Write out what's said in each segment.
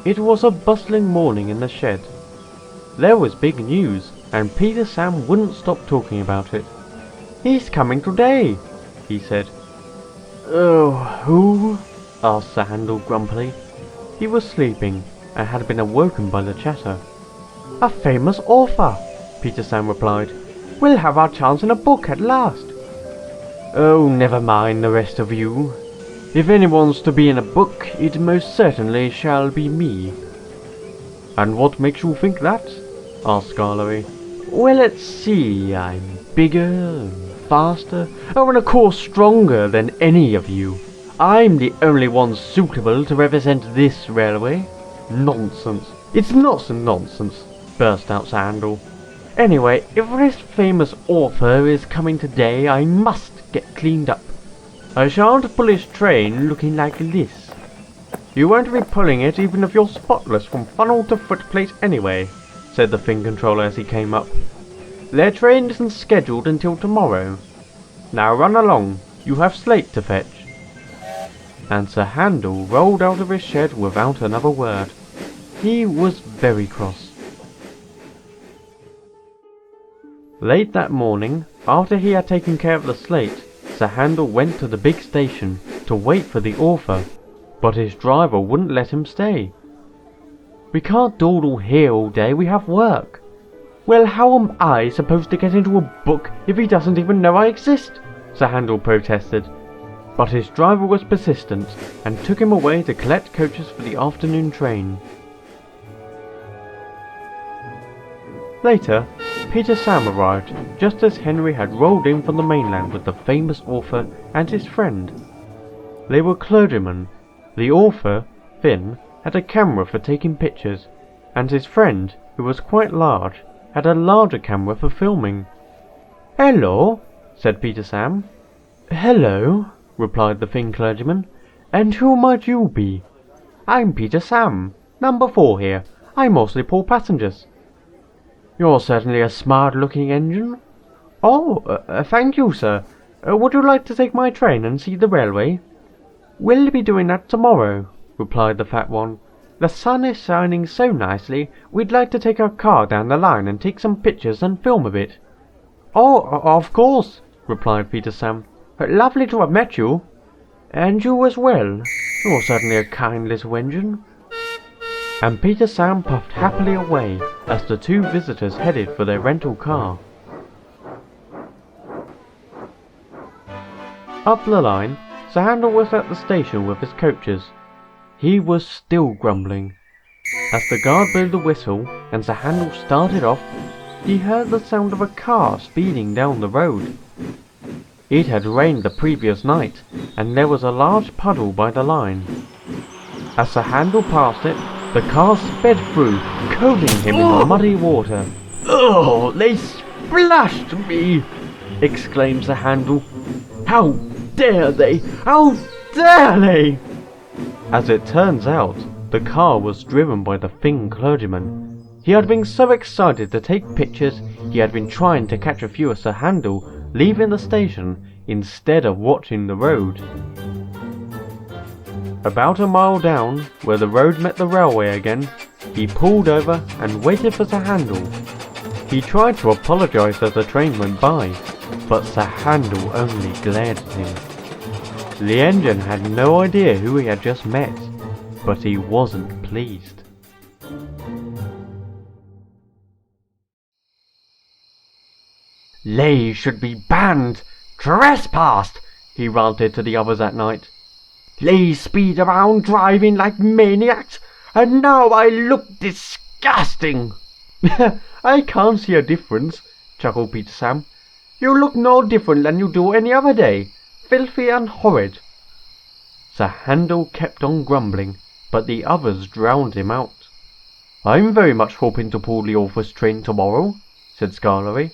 It was a bustling morning in the shed. There was big news, and Peter Sam wouldn't stop talking about it. "He's coming today," he said. "Oh, who?" asked Sir Handel grumpily. He was sleeping, and had been awoken by the chatter. "A famous author," Peter Sam replied. "We'll have our chance in a book at last." "Oh, never mind the rest of you. If anyone's to be in a book, it most certainly shall be me." "And what makes you think that?" asked Scarlery. "Well, let's see, I'm bigger and faster, oh, and of course stronger than any of you. I'm the only one suitable to represent this railway." "Nonsense. It's not nonsense," burst out Sir Handel. "Anyway, if this famous author is coming today, I must get cleaned up. I shan't pull his train looking like this." "You won't be pulling it even if you're spotless from funnel to footplate anyway," said the Thing Controller as he came up. "Their train isn't scheduled until tomorrow. Now run along, you have Slate to fetch." And Sir Handel rolled out of his shed without another word. He was very cross. Late that morning, after he had taken care of the slate, Sir Handel went to the big station to wait for the author, but his driver wouldn't let him stay. "We can't dawdle here all day, we have work." "Well, how am I supposed to get into a book if he doesn't even know I exist?" Sir Handel protested. But his driver was persistent and took him away to collect coaches for the afternoon train. Later, Peter Sam arrived just as Henry had rolled in from the mainland with the famous author and his friend. They were clergymen. The author, Finn, had a camera for taking pictures, and his friend, who was quite large, had a larger camera for filming. "Hello," said Peter Sam. "Hello," replied the Finn clergyman. "And who might you be?" "I'm Peter Sam, number 4 here. I mostly pull passengers." "You're certainly a smart-looking engine." "Oh, thank you, sir. Would you like to take my train and see the railway?" "We'll be doing that tomorrow," replied the fat one. "The sun is shining so nicely, we'd like to take our car down the line and take some pictures and film a bit." "Oh, of course," replied Peter Sam. "Lovely to have met you." "And you as well. You're certainly a kind little engine." And Peter Sam puffed happily away as the two visitors headed for their rental car. Up the line, Sir Handel was at the station with his coaches. He was still grumbling. As the guard blew the whistle and Sir Handel started off, he heard the sound of a car speeding down the road. It had rained the previous night, and there was a large puddle by the line. As Sir Handel passed it, the car sped through, coating him in the muddy water. "Oh, they splashed me!" exclaimed Sir Handel. "How dare they! How dare they!" As it turns out, the car was driven by the Finn clergyman. He had been so excited to take pictures, he had been trying to catch a few of Sir Handel leaving the station instead of watching the road. About a mile down, where the road met the railway again, he pulled over and waited for Sir Handel. He tried to apologise as the train went by, but Sir Handel only glared at him. The engine had no idea who he had just met, but he wasn't pleased. "They should be banned! Trespassed!" he ranted to the others at night. "They speed around driving like maniacs, and now I look disgusting." "I can't see a difference," chuckled Peter Sam. "You look no different than you do any other day. Filthy and horrid." Sir Handel kept on grumbling, but the others drowned him out. "I'm very much hoping to pull the author's train tomorrow," said Scarlery.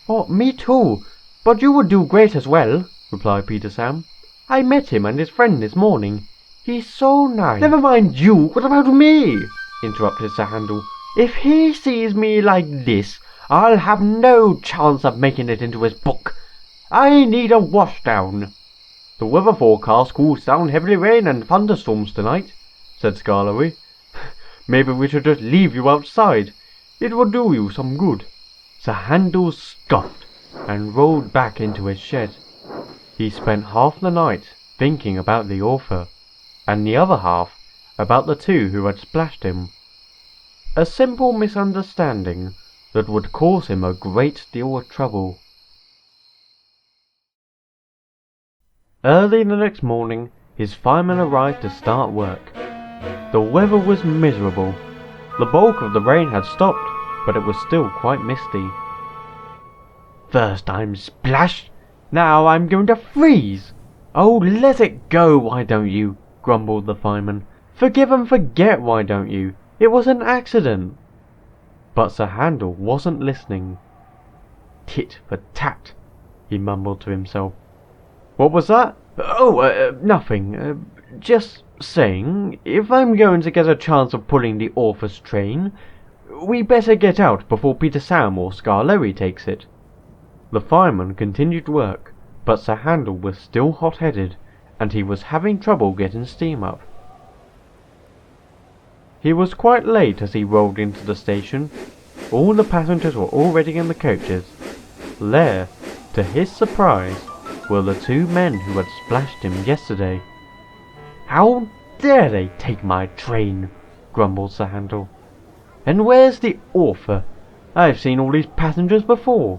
"Oh, me too, but you would do great as well," replied Peter Sam. "I met him and his friend this morning. He's so nice." "Never mind you, what about me?" interrupted Sir Handel. If he sees me like this, I'll have no chance of making it into his book. I need a washdown." "The weather forecast calls down heavy rain and thunderstorms tonight," said Scarlery. "Maybe we should just leave you outside. It would do you some good." Sir Handel scoffed and rolled back into his shed. He spent half the night thinking about the author, and the other half about the two who had splashed him. A simple misunderstanding that would cause him a great deal of trouble. Early the next morning, his fireman arrived to start work. The weather was miserable. The bulk of the rain had stopped, but it was still quite misty. "First I'm splashed, now I'm going to freeze. Oh, let it go, why don't you?" grumbled the fireman. "Forgive and forget, why don't you? It was an accident." But Sir Handel wasn't listening. "Tit for tat," he mumbled to himself. "What was that? Oh, nothing. Just saying, if I'm going to get a chance of pulling the author's train, we better get out before Peter Sam or Scarlery takes it." The fireman continued work, but Sir Handel was still hot-headed, and he was having trouble getting steam up. He was quite late as he rolled into the station. All the passengers were already in the coaches. There, to his surprise, were the two men who had splashed him yesterday. "How dare they take my train?" grumbled Sir Handel. "And where's the author? I've seen all these passengers before."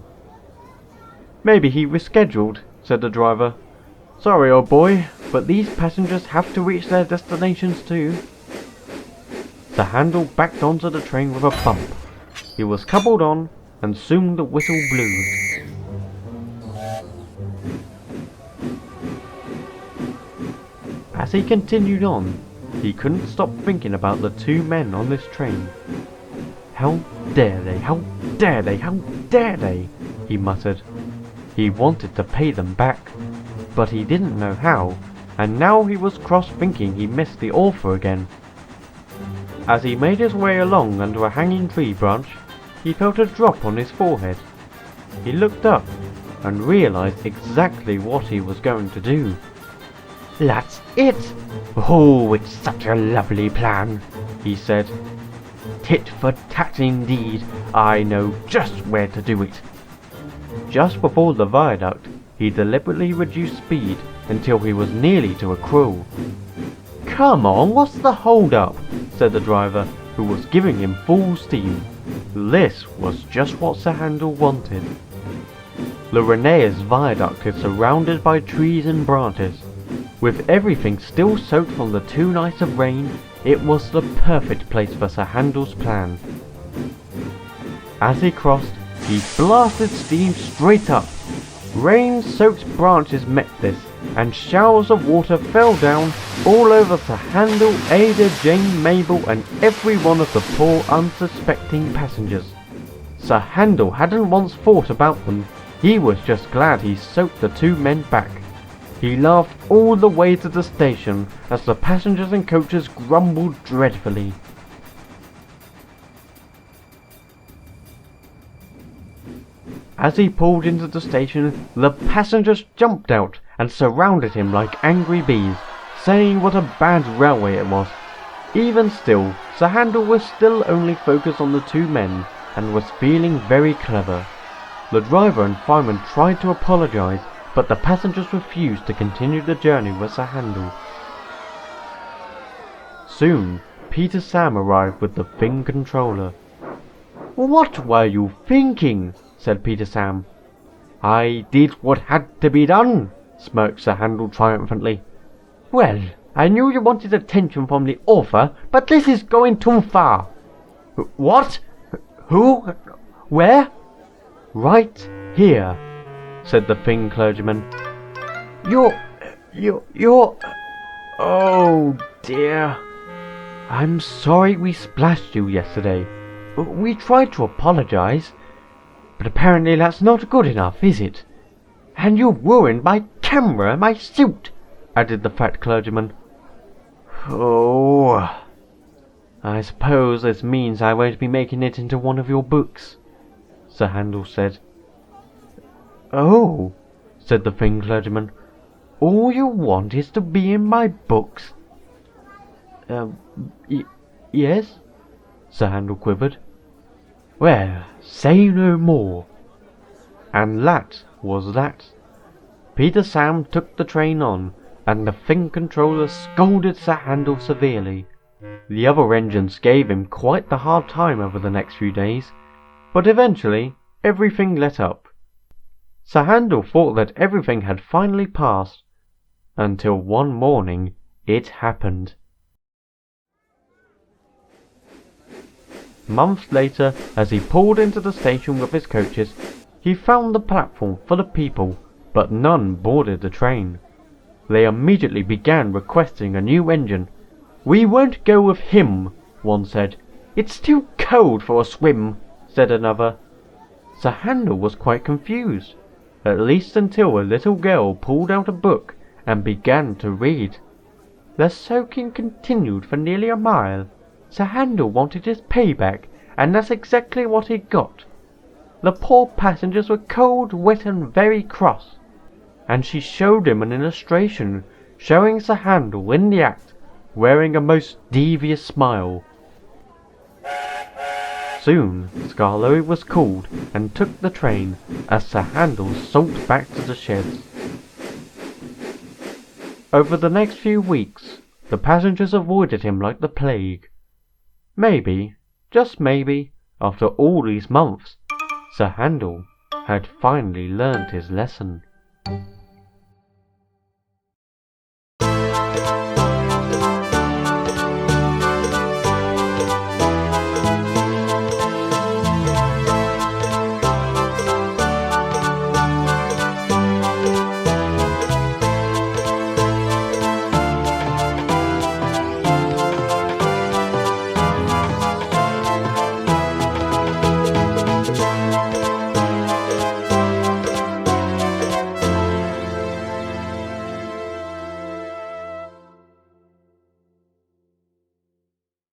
"Maybe he rescheduled," said the driver. "Sorry, old boy, but these passengers have to reach their destinations too." Sir Handel backed onto the train with a bump. He was coupled on, and soon the whistle blew. As he continued on, he couldn't stop thinking about the two men on this train. "How dare they, how dare they, how dare they?" he muttered. He wanted to pay them back, but he didn't know how, and now he was cross thinking he missed the author again. As he made his way along under a hanging tree branch, he felt a drop on his forehead. He looked up and realized exactly what he was going to do. "That's it! Oh, it's such a lovely plan," he said. "Tit for tat indeed. I know just where to do it." Just before the viaduct, he deliberately reduced speed until he was nearly to a crawl. "Come on, what's the hold-up?" said the driver, who was giving him full steam. This was just what Sir Handel wanted. The Linnaeus viaduct is surrounded by trees and branches. With everything still soaked from the 2 nights of rain, it was the perfect place for Sir Handel's plan. As he crossed, he blasted steam straight up. Rain-soaked branches met this, and showers of water fell down all over Sir Handel, Ada, Jane, Mabel, and every one of the poor unsuspecting passengers. Sir Handel hadn't once thought about them. He was just glad he soaked the two men back. He laughed all the way to the station as the passengers and coaches grumbled dreadfully. As he pulled into the station, the passengers jumped out and surrounded him like angry bees, saying what a bad railway it was. Even still, Sir Handel was still only focused on the two men, and was feeling very clever. The driver and fireman tried to apologise, but the passengers refused to continue the journey with Sir Handel. Soon, Peter Sam arrived with the Thing controller. "What were you thinking?" said Peter Sam. "I did what had to be done," smirked Sir Handel triumphantly. "Well, I knew you wanted attention from the author, but this is going too far." "What? Who? Where?" "Right here," said the Thing clergyman. You're... Oh dear. I'm sorry we splashed you yesterday. We tried to apologise, but apparently that's not good enough, is it? And you ruined my camera and my suit," added the fat clergyman. "Oh," I suppose this means I won't be making it into one of your books, Sir Handel said. Oh, said the Finn clergyman, all you want is to be in my books? Yes, Sir Handel quivered. Well, say no more. And that was that. Peter Sam took the train on, and the Finn controller scolded Sir Handel severely. The other engines gave him quite the hard time over the next few days, but eventually everything let up. Sir Handel thought that everything had finally passed, until one morning it happened. Months later, as he pulled into the station with his coaches, he found the platform full of people, but none boarded the train. They immediately began requesting a new engine. We won't go with him, one said. It's too cold for a swim, said another. Sir Handel was quite confused, at least until a little girl pulled out a book and began to read. The soaking continued for nearly a mile. Sir Handel wanted his payback, and that's exactly what he got. The poor passengers were cold, wet, and very cross, and she showed him an illustration showing Sir Handel in the act, wearing a most devious smile. Soon Skarloey was called and took the train as Sir Handel sulked back to the sheds. Over the next few weeks, the passengers avoided him like the plague. Maybe, just maybe, after all these months, Sir Handel had finally learned his lesson.